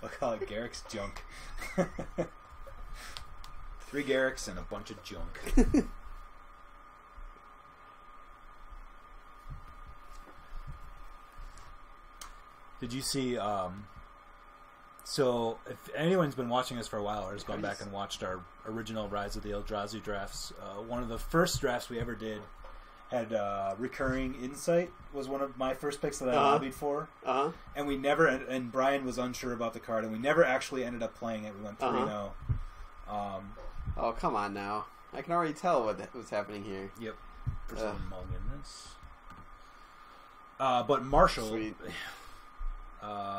I'll call it Garrick's junk. 3 Garricks and a bunch of junk. Did you see? So, if anyone's been watching us for a while or has gone back and watched our original Rise of the Eldrazi drafts, one of the first drafts we ever did had Recurring Insight was one of my first picks that I lobbied for. And we never, and Brian was unsure about the card, and we never actually ended up playing it. We went 3-0. Oh, come on now. I can already tell what's happening here. Yep. Mulligan this. But Marshall... Sweet.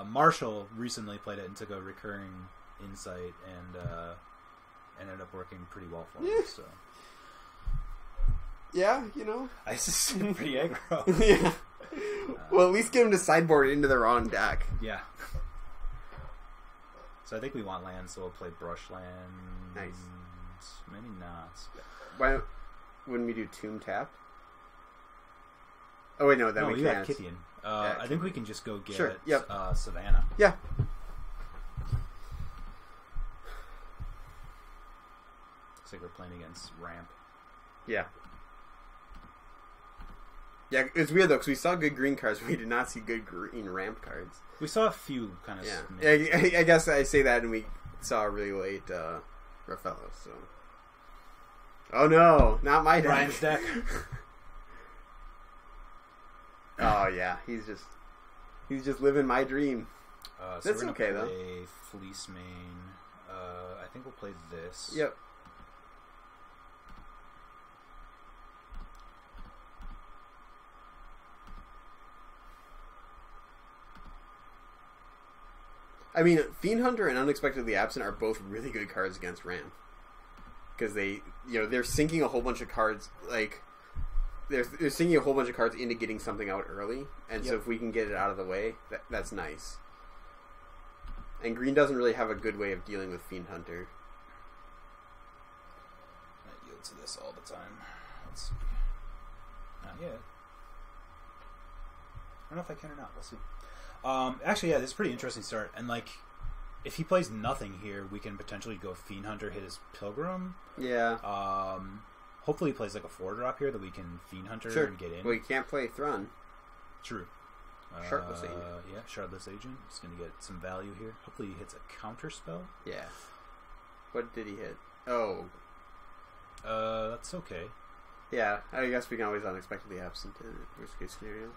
Marshall recently played it and took a Recurring Insight and ended up working pretty well for him. So. Yeah, you know. Ice is pretty aggro. Yeah. Well, at least get him to sideboard into their own deck. Yeah. So I think we want land, so we'll play Brushland. Nice. Maybe not. Why wouldn't we do Tomb Tapped? Oh, wait, no, then we can't. can't. Got Kithian. I think we can just go get Yeah. Savannah. Looks like we're playing against Ramp. Yeah. Yeah, it's weird though, because we saw good green cards, but we did not see good green Ramp cards. We saw a few kind of... Yeah, I guess I say that, and we saw a really late Raffaello, so... Oh no, not my deck. Brian's deck. Oh yeah, he's just living my dream. So That's we're okay play though. Fleece Mane. I think we'll play this. Yep. I mean, Fiend Hunter and Unexpectedly Absent are both really good cards against Ram. Because they're sinking a whole bunch of cards, like, they're sinking a whole bunch of cards into getting something out early, and so if we can get it out of the way, that's nice. And green doesn't really have a good way of dealing with Fiend Hunter. I yield to this all the time. Let's see. Not yet. I don't know if I can or not. We'll see. Actually, yeah, this is a pretty interesting start. And, like, if he plays nothing here, we can potentially go Fiend Hunter, hit his Pilgrim. Yeah. Hopefully he plays, like, a 4-drop here that we can Fiend Hunter and get in. Well, you can't play Thrun. True. Shardless Agent. Yeah, Shardless Agent. He's going to get some value here. Hopefully he hits a counter spell. Yeah. What did he hit? Oh. That's okay. Yeah, I guess we can always Unexpectedly Absent in worst case scenario.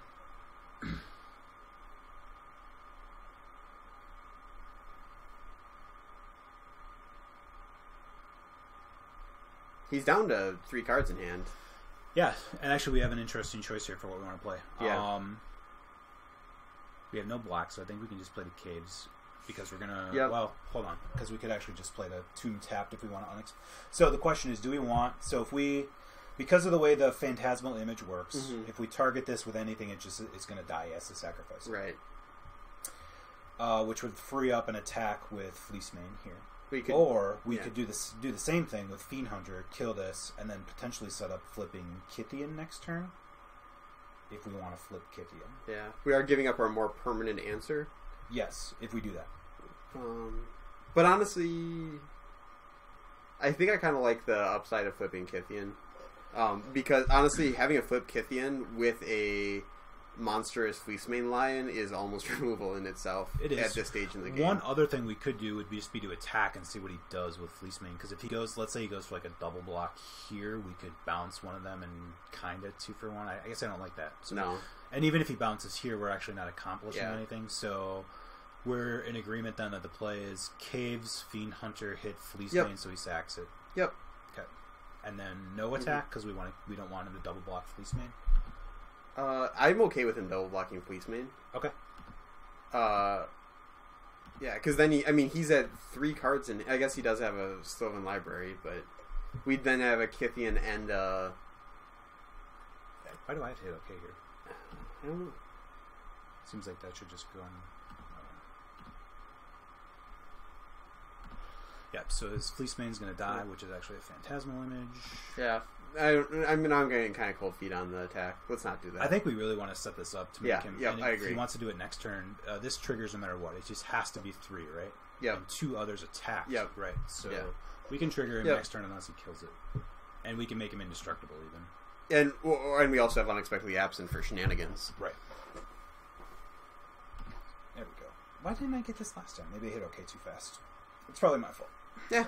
He's down to 3 cards in hand. Yeah, and actually we have an interesting choice here for what we want to play. Yeah. We have no black, so I think we can just play the Caves because we're gonna. Yep. Well, hold on, because we could actually just play the Tomb Tapped if we want to Onyx. So the question is, do we want? So if we, because of the way the Phantasmal Image works, if we target this with anything, it's going to die as a sacrifice. Right. Which would free up an attack with Fleece Mane here. We could do the same thing with Fiend Hunter, kill this, and then potentially set up flipping Kithian next turn. If we want to flip Kithian. Yeah. We are giving up our more permanent answer. Yes, if we do that. But honestly, I think I kind of like the upside of flipping Kithian. Because honestly, having a flip Kithian with a monstrous Fleecemane Lion is almost removable in itself. It is. At this stage in the game. One other thing we could do would be to attack and see what he does with Fleecemane. Because if he goes, let's say he goes for like a double block here, we could bounce one of them and kind of 2-for-1. I guess I don't like that. So, no. And even if he bounces here, we're actually not accomplishing anything. So we're in agreement then that the play is Caves, Fiend Hunter, hit Fleecemane, so he sacks it. Yep. Okay. And then no attack because we don't want him to double block Fleecemane. I'm okay with him double blocking Fleecemane. Okay. Yeah, because then he's at 3 cards, and I guess he does have a Sylvan Library, but we'd then have a Kithian and why do I have to hit okay here? I don't know. Seems like that should just go on. Yeah, so his Fleecemane's going to die, which is actually a Phantasmal Image. Yeah. I'm getting kind of cold feet on the attack. Let's not do that. I think we really want to set this up to make him. Yeah, and I if agree. he wants to do it next turn, this triggers no matter what. It just has to be 3, right? Yep. And 2 others attacked. Yep. Right. So Yeah. we can trigger him Yep. next turn unless he kills it, and we can make him indestructible even. And we also have unexpectedly absent for shenanigans. Right. There we go. Why didn't I get this last time? Maybe I hit OK too fast. It's probably my fault. Yeah.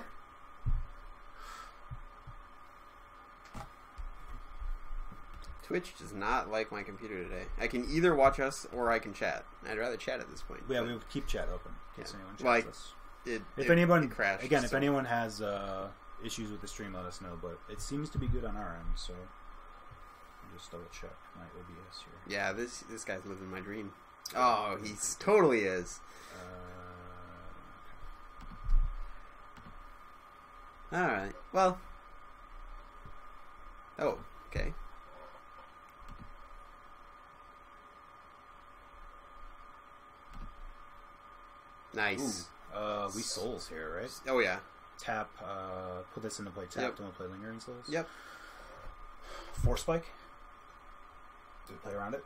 Twitch does not like my computer today. I can either watch us or I can chat. I'd rather chat at this point. Yeah, we would keep chat open in case anyone chats Like, us. If anyone crashed again, if so- anyone has issues with the stream, let us know. But it seems to be good on our end, so I'll just double check my OBS here. Yeah, this guy's living my dream. Oh, he totally is. Okay. All right. Well. Oh, okay. Nice. Ooh, we souls here, right? Oh yeah. Tap, put this into play tapped, Yep. and we'll play lingering souls. Yep. Force spike. Do we play around it?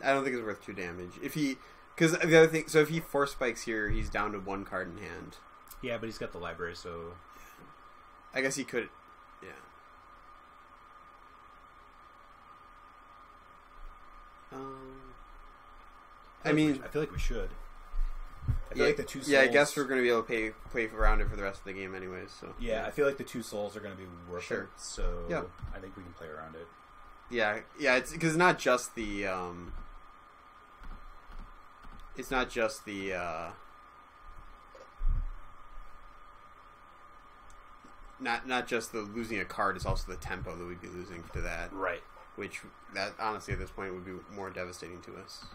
I don't think it's worth 2 damage. Because the other thing, so if he force spikes here, he's down to 1 card in hand. Yeah, but he's got the library, so I guess he could. Yeah. I mean, I feel like we should. I feel like the 2 souls. Yeah, I guess we're going to be able to play around it for the rest of the game, anyways. So Yeah, I feel like the 2 souls are going to be worth Sure. it. So Yeah. I think we can play around it. yeah. It's because it's not just the. It's not just the. Not just the losing a card. It's also the tempo that we'd be losing to that. Right. Which that honestly at this point would be more devastating to us.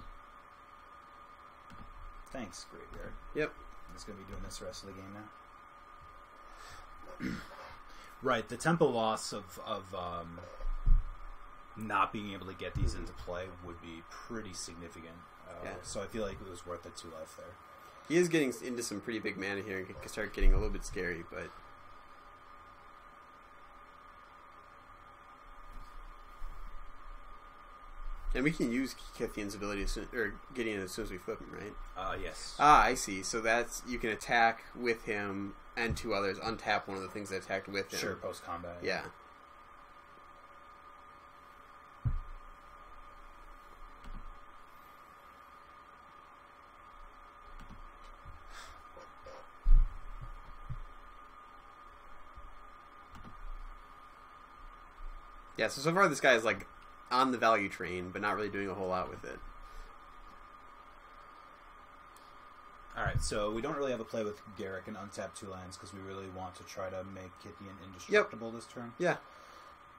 Thanks, Graveyard. Yep. I'm just going to be doing this the rest of the game now. Right, the tempo loss of not being able to get these into play would be pretty significant. Yeah. So I feel like it was worth the 2 life there. He is getting into some pretty big mana here and can start getting a little bit scary, but. And we can use Kithian's ability or Gideon as soon as we flip him, right? Yes. Ah, I see. So that's you can attack with him and 2 others. Untap one of the things that attacked with him. Sure, post combat. Yeah. Yeah. So far this guy is like on the value train, but not really doing a whole lot with it. Alright, so we don't really have a play with Garrick and untap 2 lands because we really want to try to make Kithian indestructible this turn. Yeah.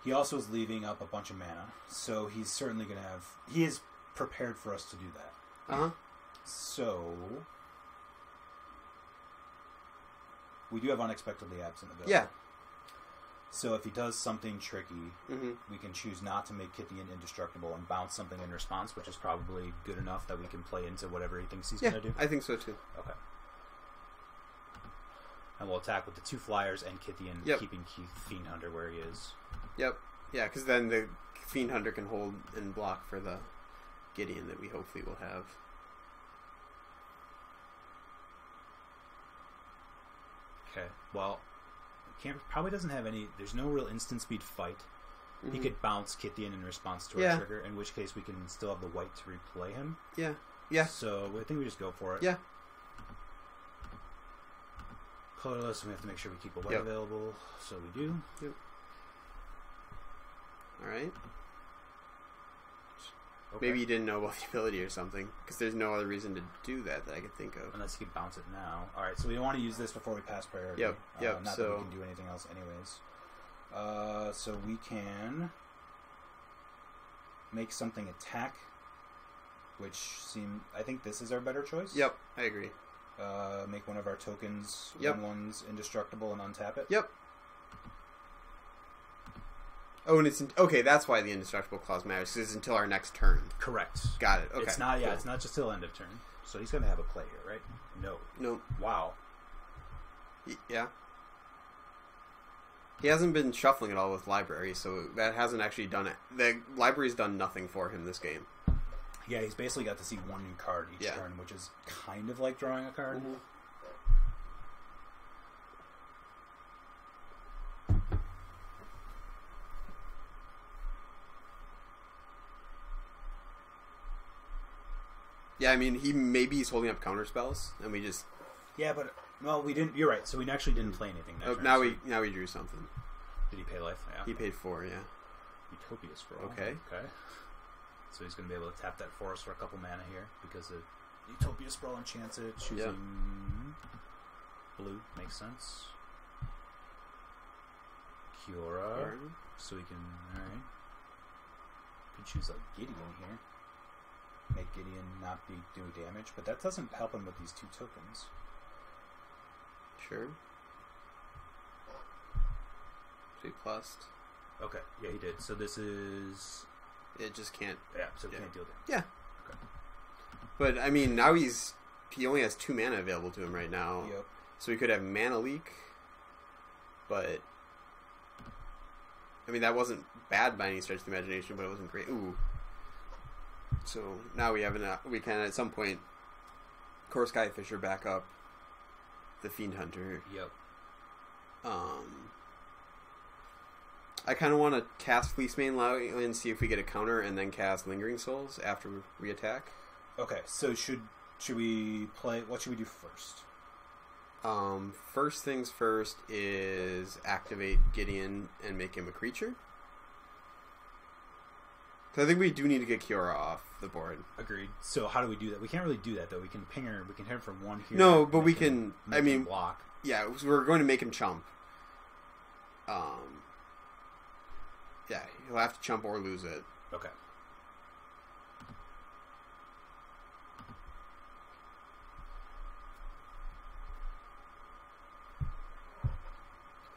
He also is leaving up a bunch of mana, so he's certainly going to have... He is prepared for us to do that. Uh-huh. So... We do have unexpectedly absent ability. Yeah. So if he does something tricky, Mm-hmm. we can choose not to make Kithian indestructible and bounce something in response, which is probably good enough that we can play into whatever he thinks he's Yeah, going to do. I think so too. Okay. And we'll attack with the 2 flyers and Kithian, Yep. keeping Fiend Hunter where he is. Yep. Yeah, because then the Fiend Hunter can hold and block for the Gideon that we hopefully will have. Okay. Well, probably doesn't have any... There's no real instant speed fight. He could bounce Kithian in response to our trigger, in which case we can still have the white to replay him. Yeah. Yeah. So I think we just go for it. Yeah. Colorless, and we have to make sure we keep a white Yep. available. So we do. Yep. Alright. Okay. Maybe you didn't know about the ability or something, because there's no other reason to do that I can think of. Unless you can bounce it now. Alright, so we don't want to use this before we pass priority. Yep, yep, Not so- that we can do anything else anyways. So we can make something attack, which I think this is our better choice. Yep, I agree. Make one of our tokens, Yep. 1/1s indestructible and untap it. Yep. Oh, and it's... okay, that's why the indestructible clause matters, because it's until our next turn. Correct. Got it, okay. It's not, cool. it's not just till end of turn. So he's going to have a play here, right? No. No. Wow. Yeah. He hasn't been shuffling at all with library, so that hasn't actually done it. The library's done nothing for him this game. Yeah, he's basically got to see one new card each turn, which is kind of like drawing a card. Mm-hmm. Yeah, I mean, he's holding up counter spells, and we just... Yeah, but... Well, we didn't... You're right, so we actually didn't play anything that turn. Now we drew something. Did he pay life? Yeah. He paid 4, yeah. Utopia Scroll. Okay. So he's going to be able to tap that for us for a couple mana here, because the Utopia Scroll enchants it, choosing blue. Makes sense. Kiora. So we can... Alright. Could choose, like, Gideon here. Make Gideon not be doing damage, but that doesn't help him with these 2 tokens. Sure. 3 plus. Okay, yeah, he did. So this is... It just can't... Yeah, so it can't deal damage. Yeah. Okay. But, I mean, now he only has 2 mana available to him right now. Yep. So he could have Mana Leak, but... I mean, that wasn't bad by any stretch of the imagination, but it wasn't great. Ooh. So now we can at some point Core Skyfisher back up the Fiend Hunter. Yep. I kind of want to cast Fleecemane and see if we get a counter, and then cast Lingering Souls after we attack. Okay, so should we play? What should we do first? First things first is activate Gideon and make him a creature. So I think we do need to get Kiora off the board. Agreed. So how do we do that? We can't really do that though. We can ping her. We can hit her from 1 here. No, but we can. I mean, block. Yeah, so we're going to make him chump. Yeah, he'll have to chump or lose it. Okay.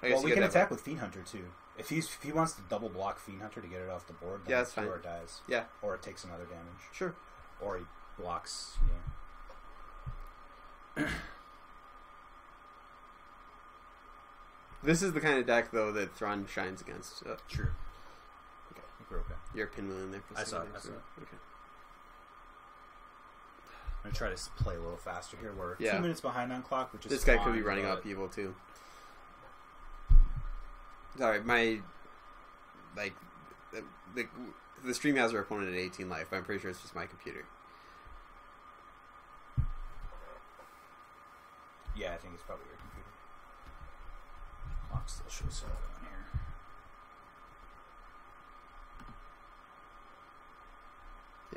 Well, we can attack with Fiend Hunter too. If he wants to double block Fiend Hunter to get it off the board, then that's fine. Or it dies. Yeah. Or it takes another damage. Sure. Or he blocks. This is the kind of deck though that Thrawn shines against. True. Okay, I think we're okay. You're a pinwheel in there. For I saw it. Okay. I'm gonna try to play a little faster here. We're 2 minutes behind on clock, which is this guy could be running upheaval too. Sorry, the stream has our opponent at 18 life. But I'm pretty sure it's just my computer. Yeah, I think it's probably your computer. Clock still shows something on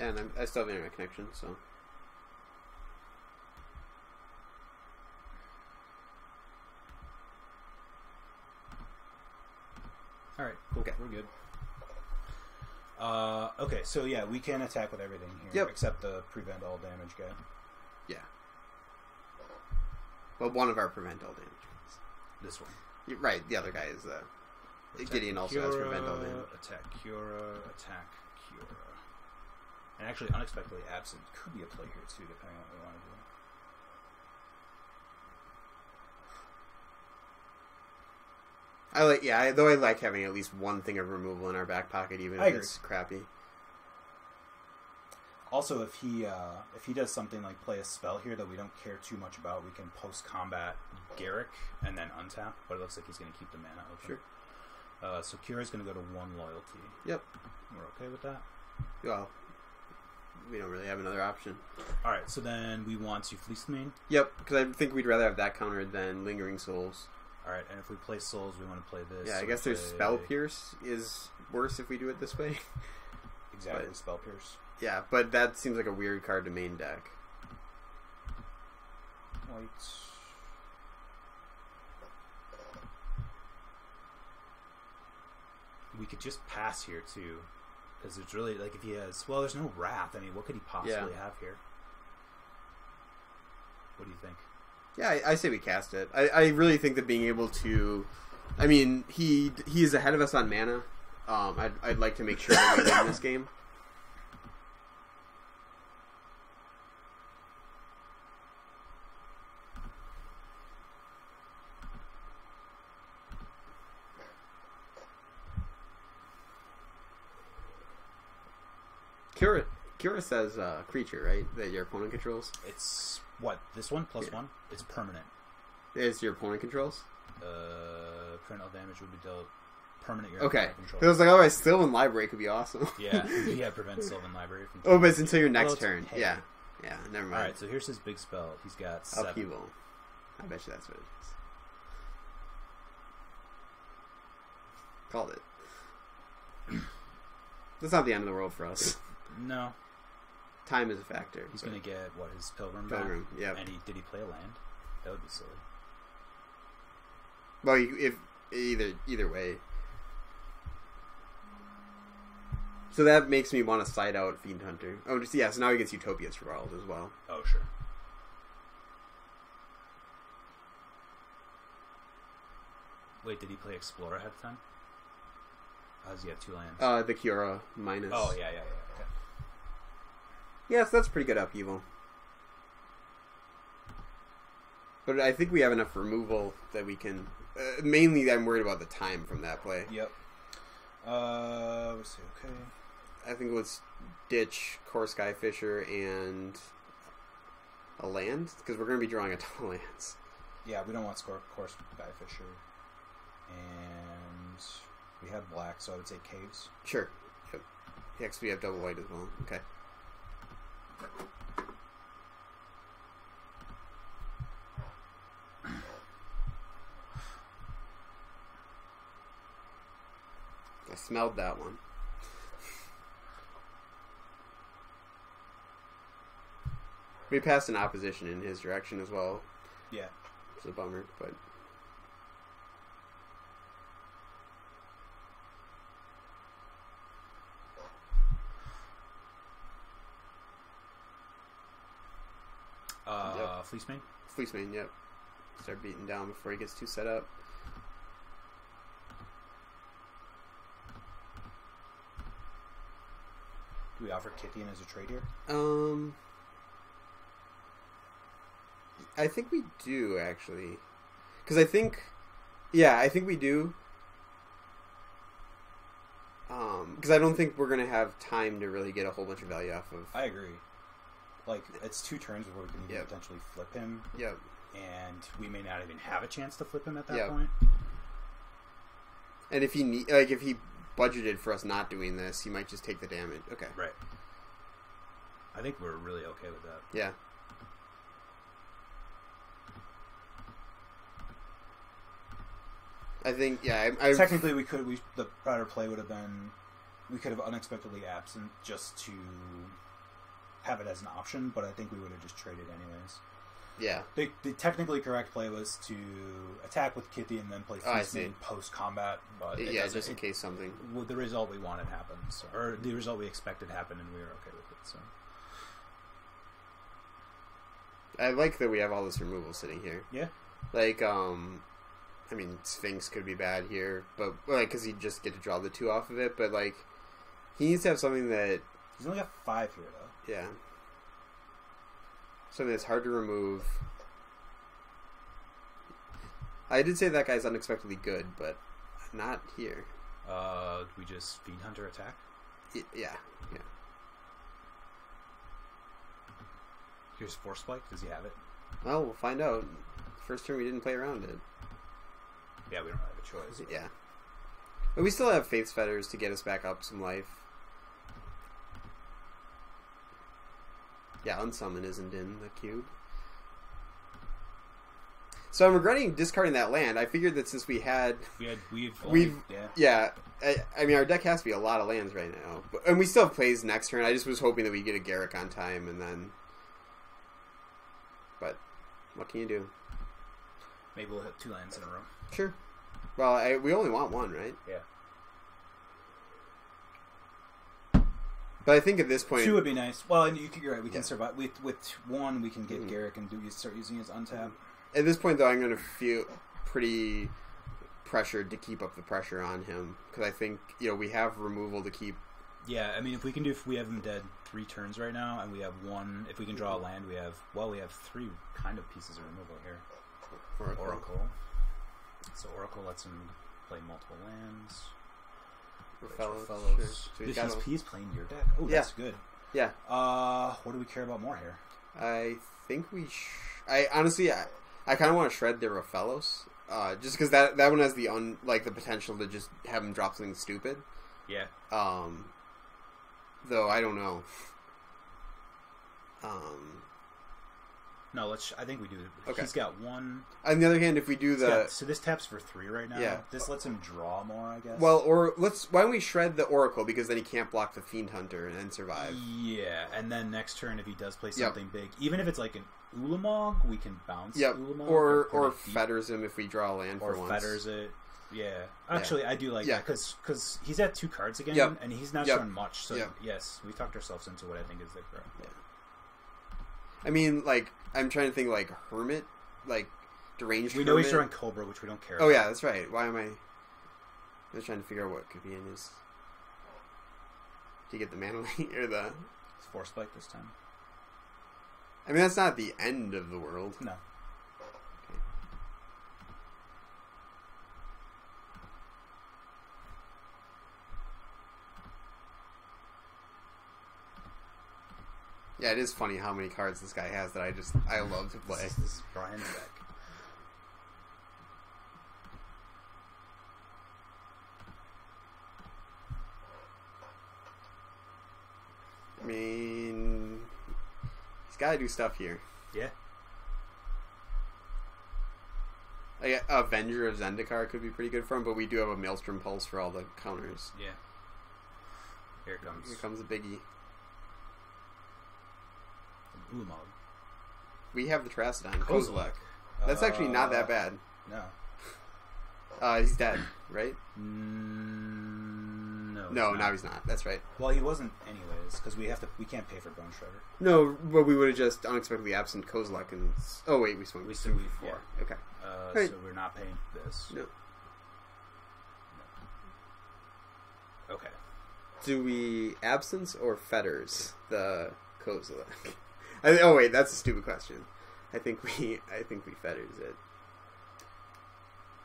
here. Yeah, and I still have internet connection, so. Alright, cool. Okay. We're good. Okay, so yeah, we can attack with everything here. Yep. Except the prevent all damage guy. Yeah. Well, one of our prevent all damage guys. This one. Right, the other guy is Gideon also has prevent all damage. Attack Kiora, attack Kiora. And actually, Unexpectedly Absent could be a play here too, depending on what we want to do. I like having at least one thing of removal in our back pocket, even if it's crappy. Also, if he does something like play a spell here that we don't care too much about, we can post combat Garruk and then untap. But it looks like he's going to keep the mana open. Sure. So Kira's going to go to 1 loyalty. Yep. We're okay with that. Well, we don't really have another option. All right. So then we want to Fleecemane. Yep, because I think we'd rather have that countered than Lingering Souls. All right, and if we play Souls, we want to play this. Yeah, I guess there's Spell Pierce is worse if we do it this way. Exactly, Spell Pierce. Yeah, but that seems like a weird card to main deck. White. We could just pass here too, because it's really like if he has. Well, there's no Wrath. I mean, what could he possibly have here? What do you think? Yeah, I say we cast it. I really think that being able to... I mean, he is ahead of us on mana. I'd like to make sure that we win this game. Kira says creature, right? That your opponent controls. It's what this one plus one. It's permanent. Is your opponent controls? Parental damage would be dealt. Permanent. Your Okay. opponent controls. Because I was like, oh, Sylvan Library could be awesome. Yeah, prevent Sylvan Library from. Oh, but it's until your next it's turn. pay. Yeah, never mind. All right, so here's his big spell. He's got 7. Upheaval. I bet you that's what it is. Called it. That's not the end of the world for us. No. Time is a factor. He's going to get, what, his Pilgrim back? Pilgrim, yeah. And did he play a land? That would be silly. Well, if either way. So that makes me want to side out Fiend Hunter. Oh, just so now he gets Utopia's Herald as well. Oh, sure. Wait, did he play Explorer ahead of time? How does he have 2 lands? The Kiora minus. Oh, yeah. Okay. Yes, that's pretty good upheaval. But I think we have enough removal that we can... mainly, I'm worried about the time from that play. Yep. Let's see, okay. I think let's ditch Core Skyfisher and a land, because we're going to be drawing a ton of lands. Yeah, we don't want Course Skyfisher. And we have black, so I would say caves. Sure. Yep. Yeah, 'cause we have double white as well. Okay. I smelled that one. We passed an opposition in his direction as well. Yeah. It's a bummer, but... Fleecemane? Fleecemane, yep. Start beating down before he gets too set up. Do we offer Kithian as a trade here? I think we do, actually. Because I think we do. Because I don't think we're going to have time to really get a whole bunch of value off of... I agree. Like, it's 2 turns before we can even potentially flip him. Yep. And we may not even have a chance to flip him at that Yep. point. And if he if he budgeted for us not doing this, he might just take the damage. Okay. Right. I think we're really okay with that. Yeah. I think, Technically, the better play would have been, we could have unexpectedly absent just to have it as an option, but I think we would have just traded anyways. Yeah. The technically correct play was to attack with Kitty and then play Fleecemane post-combat. But just in case something. The result we wanted happened, or the result we expected happened, and we were okay with it. So I like that we have all this removal sitting here. Yeah. Like, I mean, Sphinx could be bad here, but like, because he'd just get to draw the 2 off of it. But like, he needs to have something that he's only got 5 here, though. Yeah. Something that's hard to remove. I did say that guy's unexpectedly good, but not here. We just Fiend Hunter attack? Yeah. Here's Force Spike. Does he have it? Well, we'll find out. First turn we didn't play around it. Yeah, we don't have a choice. Yeah. But we still have Faith's Fetters to get us back up some life. Yeah, Unsummon isn't in the cube. So I'm regretting discarding that land. I figured that since I mean, our deck has to be a lot of lands right now. And we still have plays next turn. I just was hoping that we get a Garruk on time and then... But, what can you do? Maybe we'll hit 2 lands in a row. Sure. Well, we only want 1, right? Yeah. But I think at this point... 2 would be nice. Well, and you're right. We can survive. With 1, we can get Garruk and start using his untap. At this point, though, I'm going to feel pretty pressured to keep up the pressure on him. Because I think, we have removal to keep... Yeah, I mean, if we have him dead 3 turns right now, and we have 1... If we can draw a land, we have 3 kind of pieces of removal here. Oracle. So Oracle lets him play multiple lands. Fellows. Sure. So he's playing your deck. Oh, that's good. Yeah. What do we care about more here? I think we. I honestly, I kind of want to shred the Rofellos, just because that one has the the potential to just have him drop something stupid. Yeah. Though I don't know. No, I think we do. Okay. He's got one. On the other hand, if we do so this taps for 3 right now. Yeah. This lets him draw more, I guess. Well, or why don't we shred the Oracle, because then he can't block the Fiend Hunter and survive. Yeah, and then next turn, if he does play something big, even if it's like an Ulamog, we can bounce Ulamog. Or fetters him if we draw a land for once. Or fetters it. Yeah. Actually, I do like that, because he's at 2 cards again, and he's not showing much. So, yes, we talked ourselves into what I think is the correct play. I mean, I'm trying to think, Hermit, deranged We know Hermit. he's drawing Cobra, which we don't care Oh, about. yeah, that's right. Why am I... I'm just trying to figure out what could be in his... Do you get the mana or the... It's Force Spike this time. I mean, that's not the end of the world. No. Okay. Yeah, it is funny how many cards this guy has that I love to play. This is Brian's deck. I mean, he's got to do stuff here. Yeah. Avenger of Zendikar could be pretty good for him, but we do have a Maelstrom Pulse for all the counters. Yeah. Here it comes. Here comes a biggie. Ulamog. We have the Trastodon. Kozilek. That's actually not that bad. No. He's dead, right? No. No, now he's not. That's right. Well, he wasn't anyways, because we can't pay for Bone Shredder. No, but we would have just unexpectedly absent Kozilek and... Oh, wait, we swung. We swung 4. Yeah. Okay. So we're not paying this. No. Okay. Do we absence or fetters the Kozilek? Oh wait, that's a stupid question. I think we fetters it.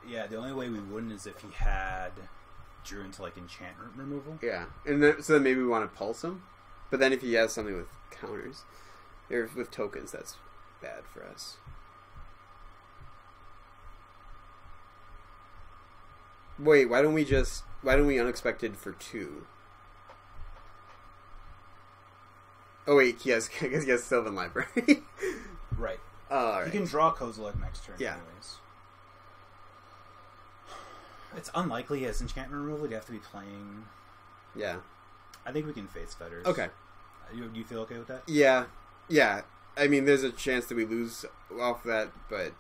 Yeah, the only way we wouldn't is if he had drew into enchantment removal. Yeah, and so then maybe we want to pulse him, but then if he has something with counters or with tokens, that's bad for us. Wait, why don't we unexpected for 2? Oh wait, I guess he has Sylvan Library. Right. Right. He can draw Kozilek next turn anyways. It's unlikely he has enchantment removal. He'd have to be playing... Yeah. I think we can face Fetters. Okay. You feel okay with that? Yeah. Yeah. I mean, there's a chance that we lose off that, but...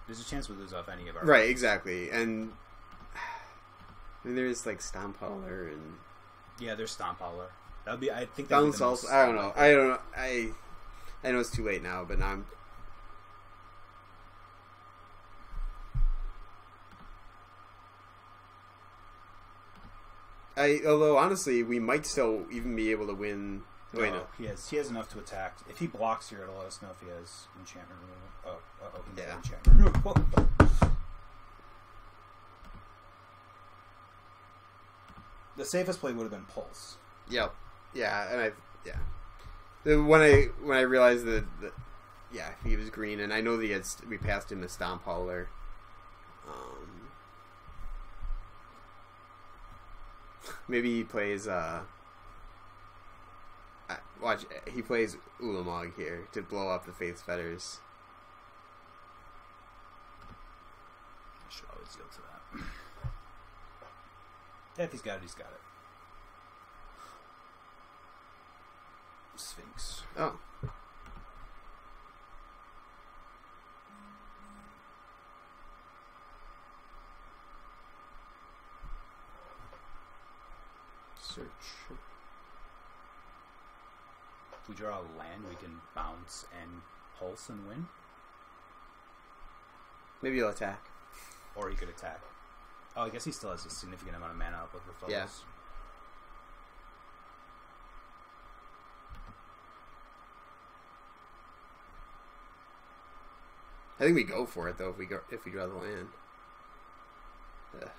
There's a chance we lose off any of our... Right, exactly. And... I mean, there's Stomp Howler and... Yeah, there's Stomp Howler. That would be... I think that Bounce also... I don't know. I know it's too late now, but now I'm... Although, honestly, we might still even be able to win... Wait, no. He has enough to attack. If he blocks here, it'll let us know if he has enchantment removal. He has enchantment removal. The safest play would have been Pulse. Yep. Yeah, and when I realized that he was green, and I know that we passed him a Stomp Howler. Maybe he plays he plays Ulamog here to blow up the Faith's Fetters. I should always go to that. Yeah, if he's got it, he's got it. Sphinx. Oh. Search. If we draw a land, we can bounce and pulse and win. Maybe he'll attack. Or he could attack. Oh, I guess he still has a significant amount of mana up with Rafellos. Yeah. I think we go for it though if we draw the land. Ugh.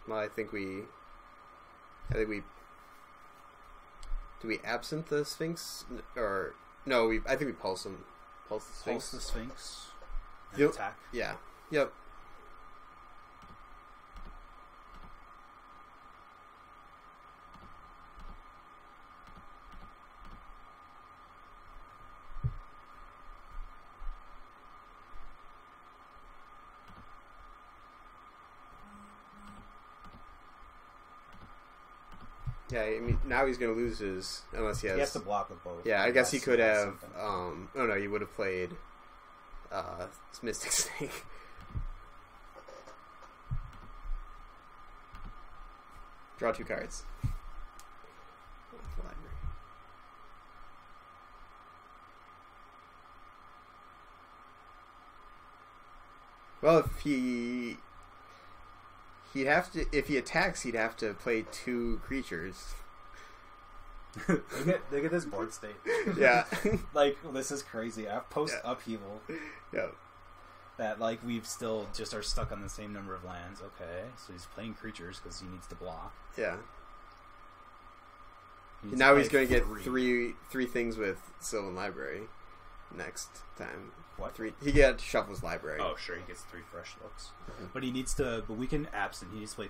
Well, I think we I think we do we absent the Sphinx or no? I think we pulse him. Pulse the Sphinx. Pulse the Sphinx. And Yep. attack. Yeah. Yep. Yeah, I mean, now he's going to lose his unless he has. He has to block with both. Yeah, I guess he Unless could has have. something. Oh no, he would have played Mystic Snake. Draw 2 cards. Well, he'd have to. If he attacks, he'd have to play 2 creatures. Look at this board state. Yeah. Like, this is crazy. Post Yeah. upheaval. Yeah. That, like, we've still just are stuck on the same number of lands. Okay, so he's playing creatures because he needs to block. Yeah. He needs Now to he's play going to get three things with Sylvan Library next time. What? 3. He got Shuffle's Library. Oh, sure, he gets 3 fresh looks. But he needs to. But we can absent. He needs to play.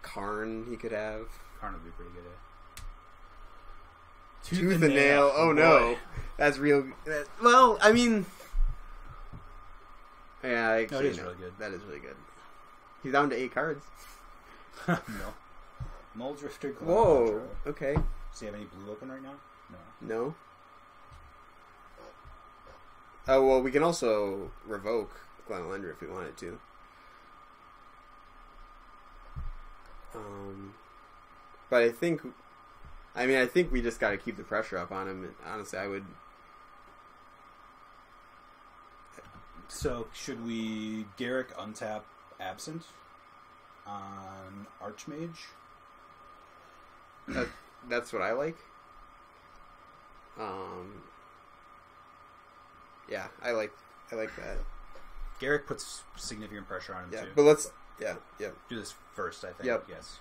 Karn he could have. Karn would be pretty good. Tooth and Nail. Oh no, that's real. Well, I mean, yeah, actually, No, it is really good. That is really good. He's down to 8 cards. No. Muldrifter. Whoa. Okay. Does he have any blue open right now? No. No. Oh well, we can also revoke Glenelender if we wanted to. But I think we just got to keep the pressure up on him. Honestly, I would. So should we Garrick untap Absent on Archmage? That's what I like. Yeah, I like that. Garrick puts significant pressure on him Yeah, too. but let's do this first, I think. Yep. Yes.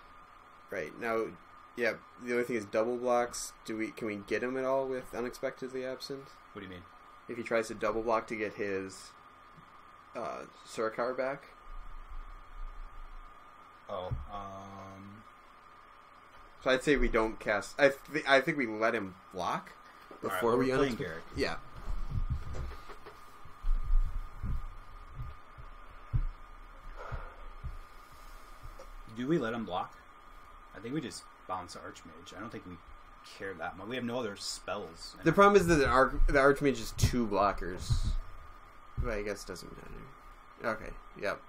right now. Yeah, the only thing is double blocks. Can we get him at all with Unexpectedly Absent? What do you mean? If he tries to double block to get his Surakar back. Oh, So I'd say we don't cast. I think we let him block before we're we playing unexpe- Garrick. Yeah. Do we let him block? I think we just bounce Archmage. I don't think we care that much. We have no other spells. The problem is that the Archmage is 2 blockers. But I guess it doesn't matter. Okay. Yep.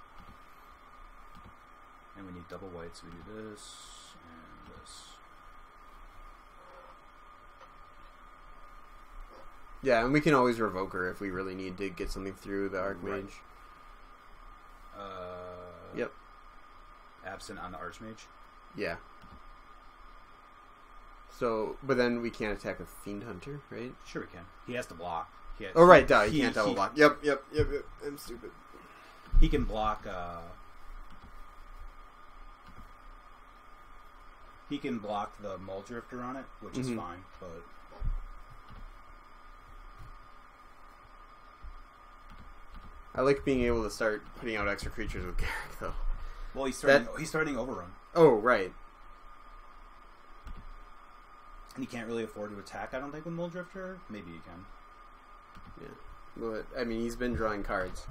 And we need double white, so we do this and this. Yeah, and we can always revoke her if we really need to get something through the Archmage. Yep. Absent on the Archmage. Yeah. So, but then we can't attack a Fiend Hunter, right? Sure, we can. He has to block. Oh, right, duh. He can't double block. Yep. I'm stupid. He can block. He can block the Muldrifter on it, which is fine, but. I like being able to start putting out extra creatures with Garrick, though. Well, he's starting Overrun. Oh, right. And he can't really afford to attack, I don't think, with Muldrifter. Maybe he can. Yeah. Well, I mean, he's been drawing cards.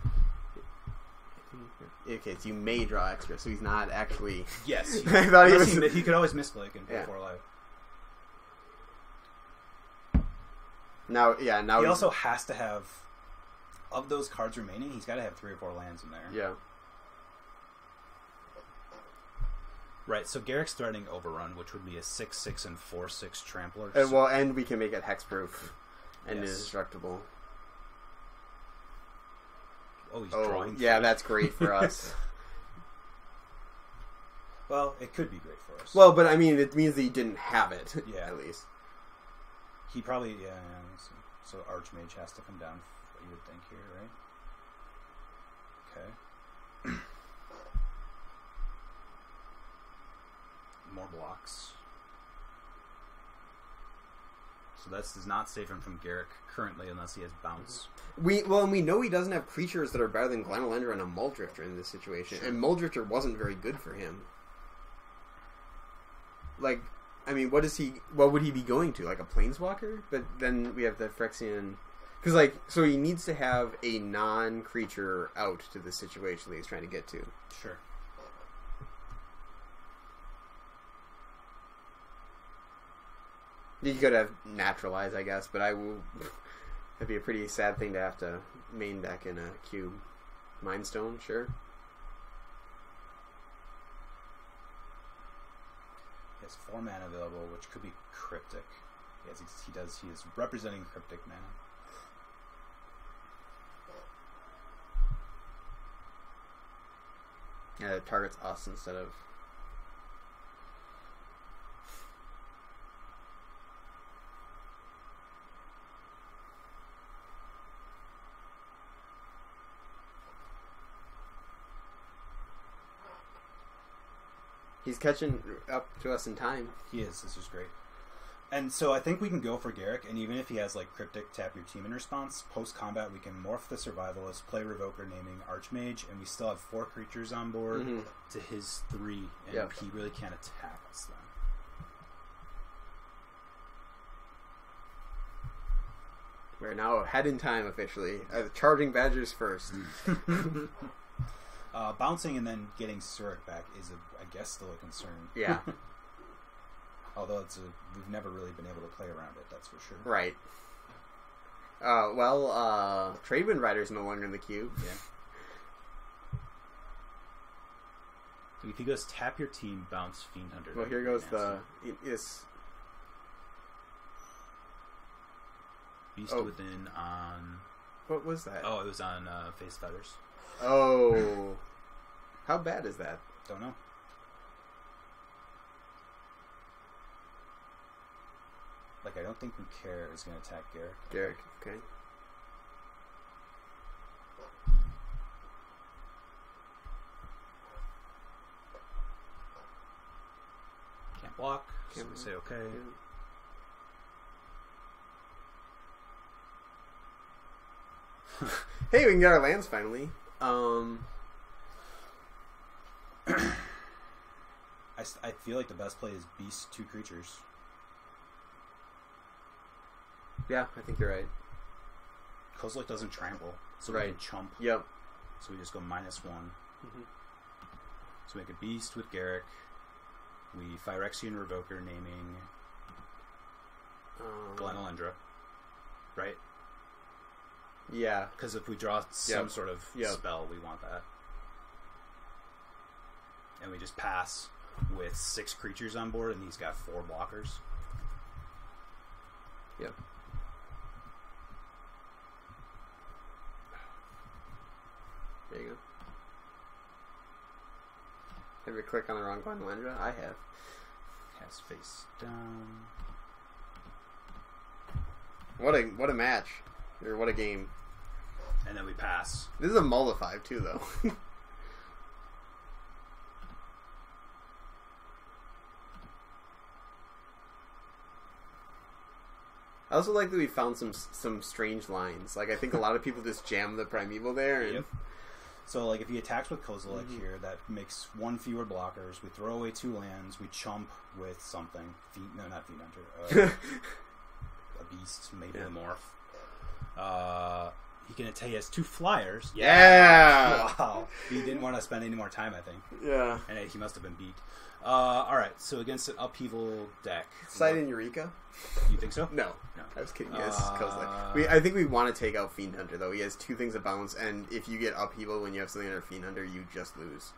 Okay, so you may draw extra, so he's not actually... Yes. I thought He could always misclick and play 4 life. Now he also has to have... Of those cards remaining, he's got to have 3 or 4 lands in there. Yeah. Right, so Garrick's threatening Overrun, which would be a 6/6 and 4/6 Trampler. And we can make it hexproof and indestructible. Oh, he's drawing. Yeah, that's great for us. Well, it could be great for us. Well, but I mean, it means that he didn't have it. Yeah, at least he probably So Archmage has to come down. You would think here, right? Okay. more blocks. So that does not save him from Garruk currently unless he has bounce. We know he doesn't have creatures that are better than Glenolendra and a Muldrifter in this situation, and Muldrifter wasn't very good for him. Like, I mean, what would he be going to? Like a Planeswalker? But then we have the Phyrexian... Because, like, so he needs to have a non-creature out to the situation that he's trying to get to. Sure. You could have Naturalize, I guess, but that'd be a pretty sad thing to have to main deck in a cube. Mindstone, sure. He has 4 mana available, which could be Cryptic. He is representing Cryptic mana. Yeah, it targets us instead of... He's catching up to us in time. He is. This is great. And so I think we can go for Garruk, and even if he has like Cryptic, tap your team in response. Post combat, we can morph the Survivalist, play Revoker, naming Archmage, and we still have 4 creatures on board to his 3, and he really can't attack us then. We're now ahead in time officially. Charging Badgers first. Bouncing and then getting Suruk back is, I guess, still a concern. Yeah. Although we've never really been able to play around it, that's for sure. Right. Tradewind Rider's no longer in the queue. Yeah. So if he goes tap your team, bounce Fiend Hunter. Well, here goes Beast Within on... What was that? Oh, it was on Face Feathers. Oh. How bad is that? Don't know. Like, I don't think we care is going to attack Garruk. Garruk, okay. Can't block, so we say okay. Yeah. Hey, we can get our lands finally. I feel like the best play is Beast 2 creatures. Yeah, I think you're right. Kozilek doesn't trample, so we can chump. Yep. So we just go -1. So we make a Beast with Garruk. We Phyrexian Revoker, naming Glenolendra. Right? Yeah. Because if we draw some sort of spell, we want that. And we just pass with 6 creatures on board, and he's got 4 blockers. Yep. There you go. Have you click on the wrong Glenolendra? I have. Cast face down. What a match. Or what a game. And then we pass. This is a Mull of 5 too, though. I also like that we found some strange lines. Like, I think a lot of people just jam the Primeval there. And... Yep. So, like, if he attacks with Kozilek here, that makes 1 fewer blockers. We throw away 2 lands. We chump with something. Not Fiend Hunter. A beast, maybe a morph. He has 2 flyers. Yeah! Wow. He didn't want to spend any more time, I think. Yeah. And he must have been beat. Alright, so against an upheaval deck. Sidon Eureka? You think so? No. I was kidding. Yes, I think we want to take out Fiend Hunter, though. He has 2 things of bounce, and if you get upheaval when you have something under Fiend Hunter, you just lose.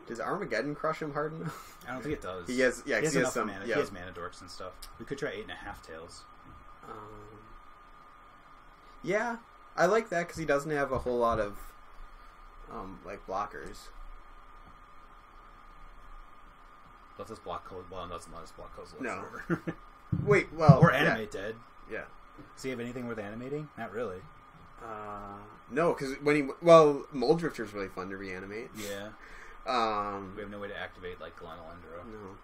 Does Armageddon crush him hard enough? I don't think it does. He has enough some mana. He has mana dorks and stuff. We could try 8.5 Tails. Yeah, I like that because he doesn't have a whole lot of like blockers. Let us block Kozilek. Well, it doesn't let us block Kozilek. No. Wait, well, or animate dead. Yeah. Does he have anything worth animating? Not really. No, because Muldrifter's really fun to reanimate. Yeah. We have no way to activate like Glenelendro. No.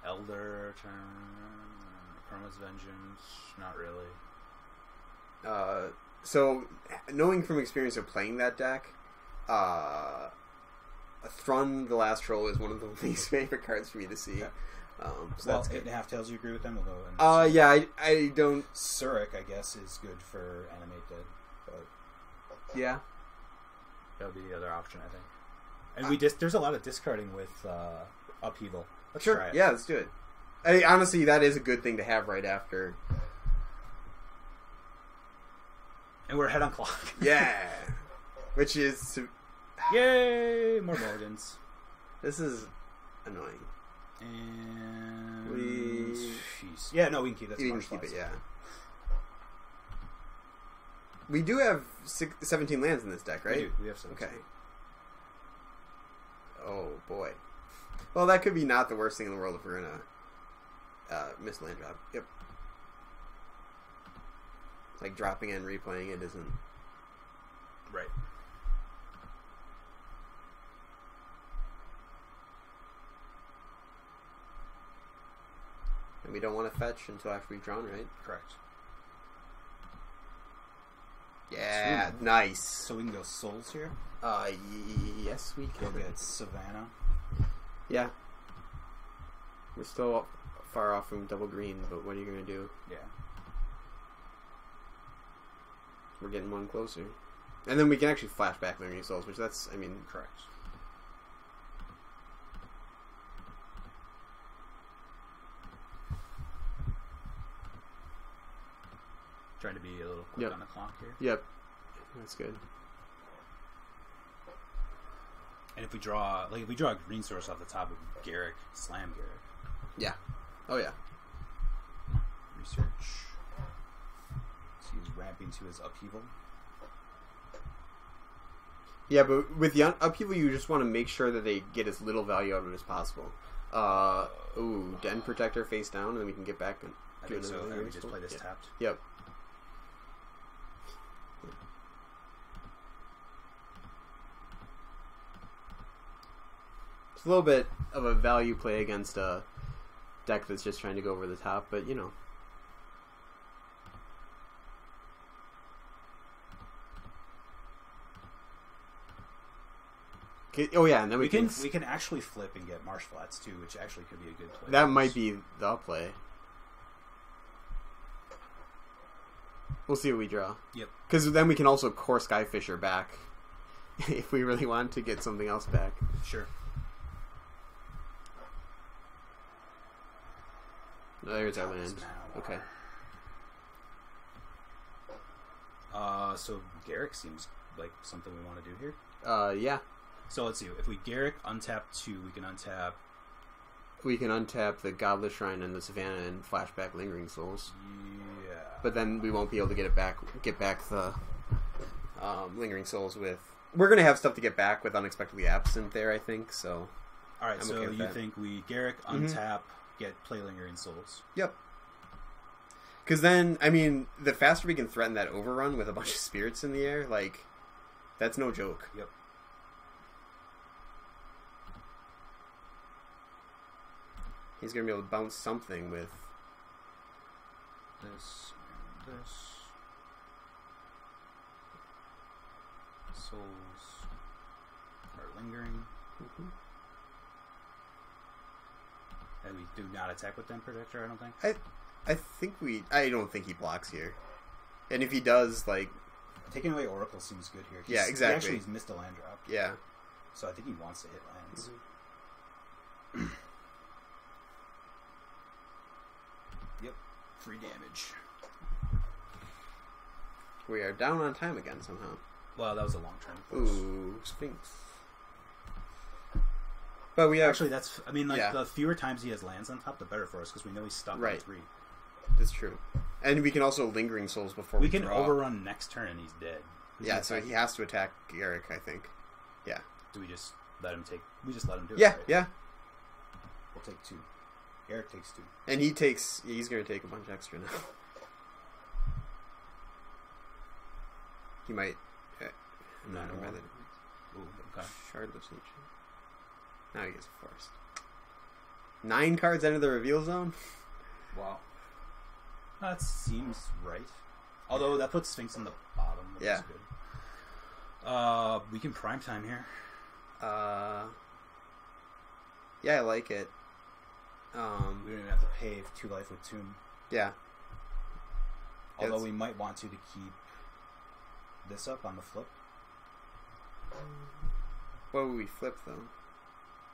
Elder turn. Karma's Vengeance. Not really. So, knowing from experience of playing that deck, Thrun the Last Troll is one of the least favorite cards for me to see. Okay. So Well, that's 8 good. 1/2 Tails, you agree with them? We'll go and Yeah, I don't. Surik, I guess, is good for Animate Dead. But Yeah. that would be the other option, I think. And there's a lot of discarding with Upheaval. Let's try it. Yeah, let's do it. Honestly, that is a good thing to have right after. And we're ahead on clock. Yeah. Which is. Yay! More mulligans. This is annoying. And Jeez. Yeah, no, we can keep that. You can keep it, yeah. We do have 17 lands in this deck, right? We do. We have some. Okay. Oh, boy. Well, that could be not the worst thing in the world if we're gonna miss land drop. Yep. Like dropping it and replaying it isn't... Right. And we don't want to fetch until after we've drawn, right? Correct. Yeah, Sweet. nice. So we can go Souls here. Yes, we Go can. get Savannah. Yeah. We're still far off from double green, but what are you going to do? Yeah. We're getting one closer. And then we can actually flash back Learning Souls, which that's, I mean... Correct. Trying to be a little quick Yep. on the clock here. Yep. That's good. And if we draw a green source off the top of Garrick, slam Garrick. Yeah. Oh, yeah. Research. So he's ramping to his Upheaval. Yeah, but with the Upheaval, you just want to make sure that they get as little value out of it as possible. Den Protector face down, and then we can get back and I do think so. another And we Learning just Soul. play this Yeah. tapped. Yep. It's a little bit of a value play against a deck that's just trying to go over the top, but you know. Oh yeah, and then We can actually flip and get Marsh Flats too, which actually could be a good play. that might be the play. We'll see what we draw. Yep. Because then we can also core Skyfisher back if we really want to get something else back. Sure. Oh, there's our land. Now. Okay. So Garrick seems like something we want to do here. Yeah. So let's see. If we Garrick untap 2, we can untap. We can untap the Godless Shrine and the Savannah and flashback Lingering Souls. Yeah. But then we won't be able to get back the Lingering Souls with... We're going to have stuff to get back with Unexpectedly Absent there, I think, so... Alright, I'm so okay with you that. think we Garrick, untap, get play Lingering Souls. Yep. Because then, I mean, the faster we can threaten that overrun with a bunch of spirits in the air, like, that's no joke. Yep. He's going to be able to bounce something with... This and this. Souls are lingering. And we do not attack with Den Protector, I don't think. I don't think he blocks here. And if he does, like... Taking away Oracle seems good here. Yeah, exactly. Actually, he's missed a land drop. Yeah. So I think he wants to hit lands. Yep. Free damage. We are down on time again somehow. Well, that was a long turn. Ooh, Sphinx. But we have... Actually, that's... I mean, like, Yeah. the fewer times he has lands on top, the better for us, because we know he's stuck on Right. 3. That's true. And we can also Lingering Souls before We can draw. overrun next turn and he's dead. He's Yeah, gonna so attack- he has to attack Garrick, I think. Yeah. Do we just let him take... We just let him do it, Yeah, right? yeah. We'll take 2. Eric takes 2. And he's going to take a bunch extra now. He might... I'm not No. rather Ooh, okay. Shardless Nature. Now he gets a forest. 9 cards enter the reveal zone? Wow. That seems right. Although that puts Sphinx on the bottom, which is good. We can prime time here. Yeah, I like it. We don't even have to pay 2 life with Tomb. Yeah. Although we might want to keep this up on the flip. What would we flip, though?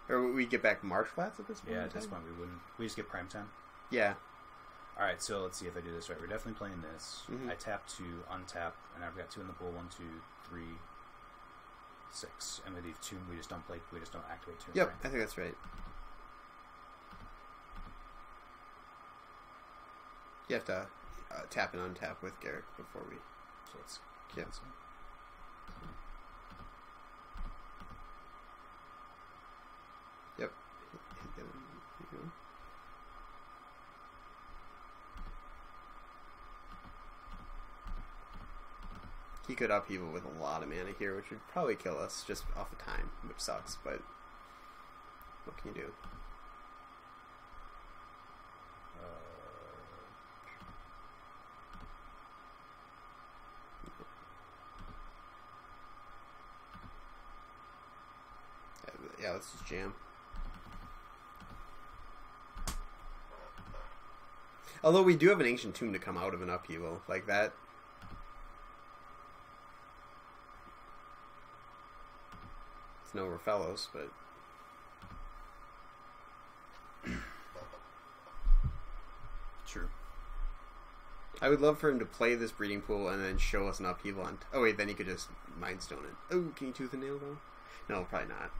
Or would we get back Marsh Flats at this point? Yeah, at this point we wouldn't. We just get prime time. Yeah. Alright, so let's see if I do this right. We're definitely playing this. Mm-hmm. I tap to untap, and I've got 2 in the pool. 1, 2, 3, 6. And we leave 2. We just don't activate 2. Yep, I think that's right. You have to tap and untap with Garruk before we... So let's Yeah. cancel. Yep. Hit them. Here you go. He could upheaval with a lot of mana here, which would probably kill us just off of time, which sucks, but what can you do? Yeah, let's just jam. Although we do have an Ancient Tomb to come out of an upheaval, like that. It's no Rafellos, but... True. I would love for him to play this Breeding Pool and then show us an upheaval on... Oh wait, then he could just Mindstone it. Oh, can you Tooth and Nail though? No, probably not.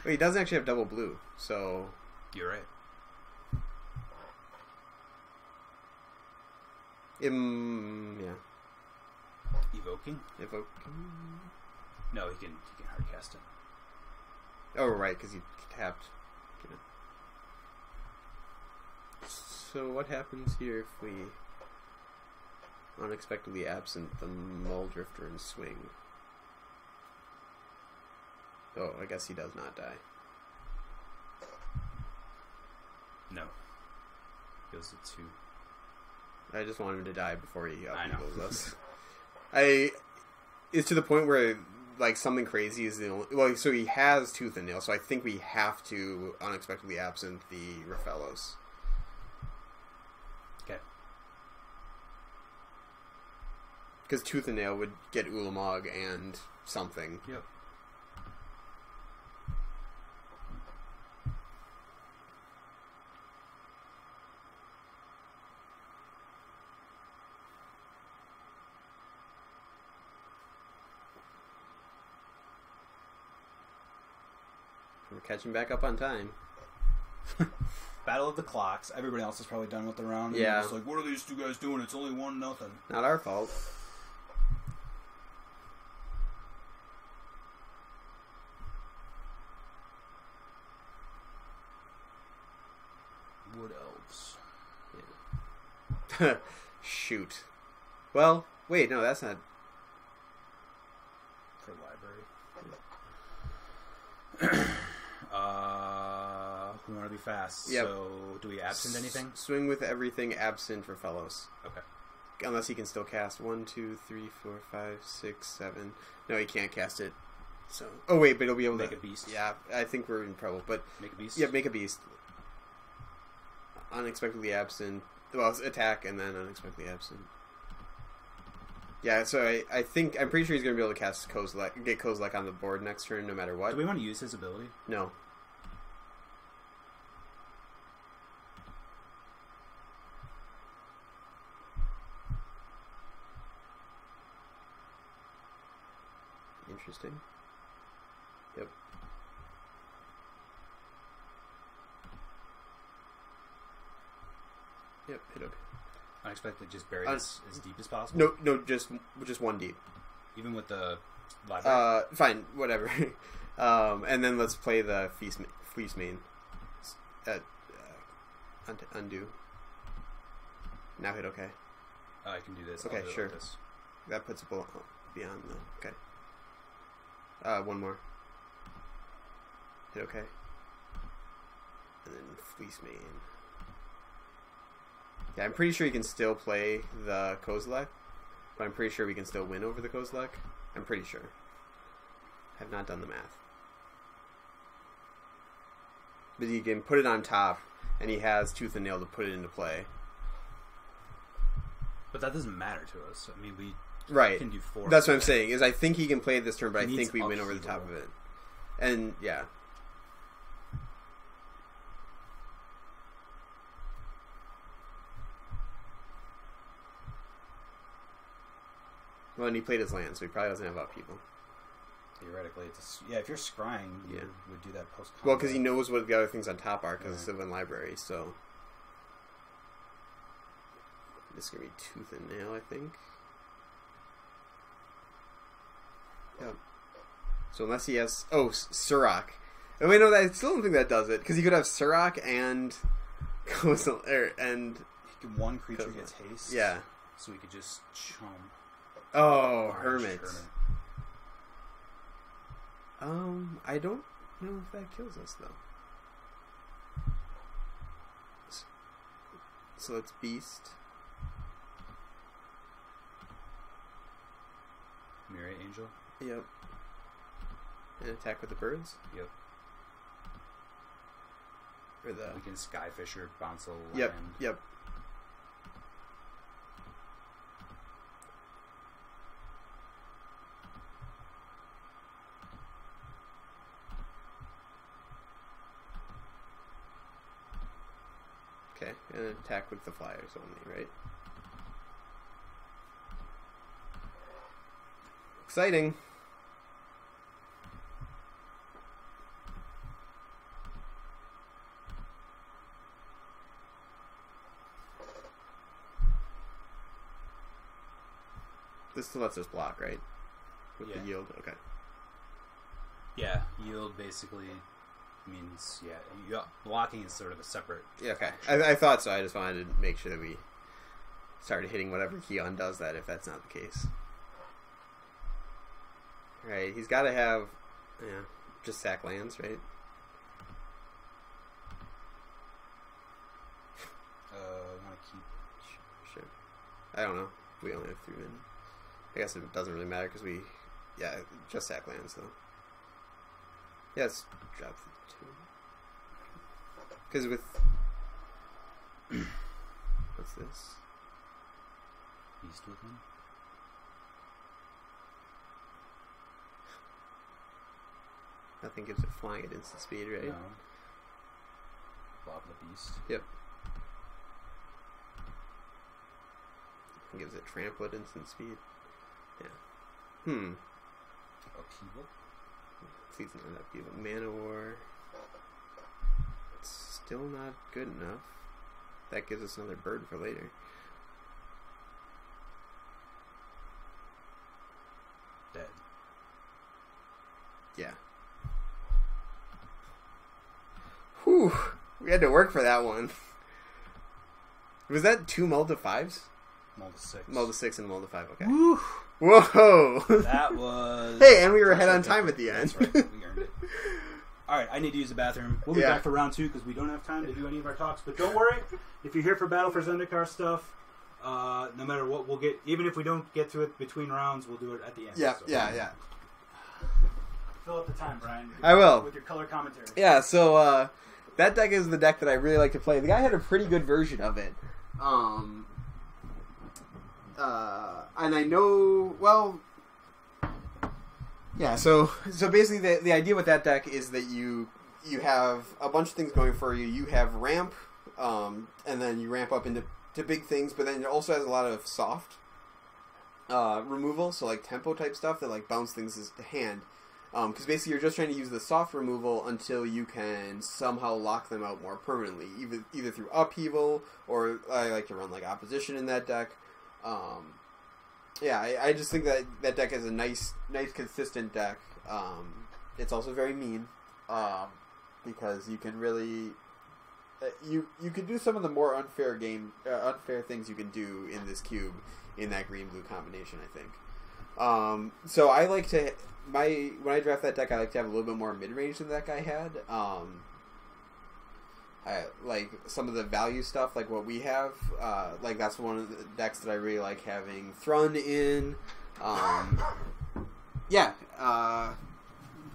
Well, he doesn't actually have double blue, so... You're right. Yeah. Evoking? Evoke... No, he can hard cast it. Oh, right, because he tapped. Yeah. So what happens here if we unexpectedly absent the Muldrifter and swing? Oh, I guess he does not die. No. Goes to 2. I just want him to die before he upheavals us. It's to the point where like something crazy is the only... Well, so he has Tooth and Nail, so I think we have to unexpectedly absent the Rafellos. Okay. Because Tooth and Nail would get Ulamog and something. Yep. We're catching back up on time. Battle of the Clocks. Everybody else is probably done with the round. Yeah. It's like, what are these 2 guys doing? It's only 1-0. Not our fault. Wood Elves. Yeah. Shoot. Well, wait, no, that's not... For library. We want to be fast. Yep. So, do we absent anything? Swing with everything absent for Fellows. Okay. Unless he can still cast 1, 2, 3, 4, 5, 6, 7. No, he can't cast it. So, oh wait, but he'll be able Make to a beast. Yeah, I think we're in trouble. But Make a beast. yeah, make a beast. Unexpectedly absent. Well, it's attack and then unexpectedly absent. Yeah, so I'm pretty sure he's going to be able to cast Kozilek, get Kozilek on the board next turn, no matter what. Do we want to use his ability? No. Interesting. Yep. Yep, hit up. Unexpectedly just bury this as deep as possible? No, just 1 deep. Even with the library? Fine, whatever. And then let's play the Fleece Mane. Undo. Now hit okay. I can do this. Okay, I'll do it sure. like this. That puts it beyond the... Okay. One more. Hit okay. And then Fleece Mane. Yeah, I'm pretty sure you can still play the Kozilek, but I'm pretty sure we can still win over the Kozilek. I'm pretty sure. Have not done the math. But you can put it on top, and he has Tooth and Nail to put it into play. But that doesn't matter to us. I mean, we can do 4. That's what I'm saying, is I think he can play this turn, but I think we win over the upheaval. top of it. And, yeah. Well, and he played his land, so he probably doesn't have upheaval. Theoretically, if you're scrying, you would do that post. Well, because he knows what the other things on top are, because it's Sylvan Library, so... This is going to be Tooth and Nail, I think. Yep. So unless he has... Oh, Surrak. Oh, wait, no, I still don't think that does it, because he could have Surrak and... and... One creature gets haste. Yeah. So we could just chum. Oh, Hermit. I don't know if that kills us, though. So it's Beast. Mirai Angel. Yep. And attack with the birds? Yep. Or the... We can Skyfisher, bounce a land. Yep. Okay, and attack with the flyers only, right? Exciting. This still lets us block, right? With the yield? Okay. Yeah, yield basically means, blocking is sort of a separate... Yeah, okay. I thought so. I just wanted to make sure that we started hitting whatever key undoes that if that's not the case. Right, he's got to have, just sack lands, right? I want to keep... Sure. I don't know. We only have 3 men. I guess it doesn't really matter because we, just sack lands though. Yeah, let's drop the 2. Because with... What's this? Beast with him? Nothing gives it flying at instant speed, right? No. Block the beast. Yep. It gives it trample at instant speed. Yeah. Upheaval? Season end up even Mana War. It's still not good enough. That gives us another bird for later. Dead. Yeah. Whew. We had to work for that one. Was that 2 Multa 5s? Multa 6. Multa 6 and Multa 5, okay. Woo! Whoa! That was... Hey, and we were ahead on time at the end. That's right. We earned it. Alright, I need to use the bathroom. We'll be back for round 2 because we don't have time to do any of our talks. But don't worry, if you're here for Battle for Zendikar stuff, no matter what, we'll get... Even if we don't get to it between rounds, we'll do it at the end. Yeah, so. yeah. Fill up the time, Brian. I will. With your color commentary. Yeah, so that deck is the deck that I really like to play. The guy had a pretty good version of it. And I know, well, yeah, so basically the idea with that deck is that you have a bunch of things going for you. You have ramp, and then you ramp up into big things, but then it also has a lot of soft removal, so like tempo type stuff that like bounce things to hand. Because basically you're just trying to use the soft removal until you can somehow lock them out more permanently, either through upheaval, or I like to run like opposition in that deck. I just think that deck is a nice consistent deck. It's also very mean, because you can really... you can do some of the more unfair things you can do in this cube in that green-blue combination, I think. So I like to... when I draft that deck, I like to have a little bit more mid-range than that guy had. I like some of the value stuff, like what we have. Like that's one of the decks that I really like having Thrun in. Yeah.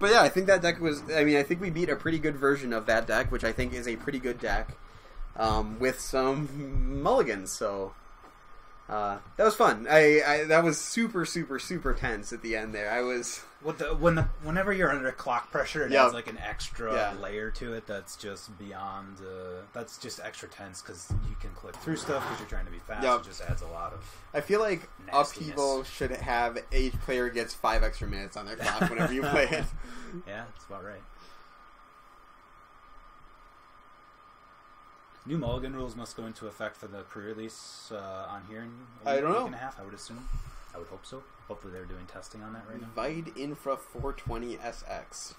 But yeah, I think that deck was... I mean, I think we beat a pretty good version of that deck, which I think is a pretty good deck, with some mulligans, so... that was fun. That was super, super, super tense at the end there. I was... Whenever you're under clock pressure, it adds like an extra layer to it that's just beyond... that's just extra tense because you can click through stuff because you're trying to be fast. It just adds a lot of... I feel like nastiness. Upheaval should have each player gets 5 extra minutes on their clock whenever you play it. Yeah, that's about right. New mulligan rules must go into effect for the pre-release on here in I don't know. week and a half, I would assume. I would hope so. Hopefully they're doing testing on that right now. Vide Infra 420 SX.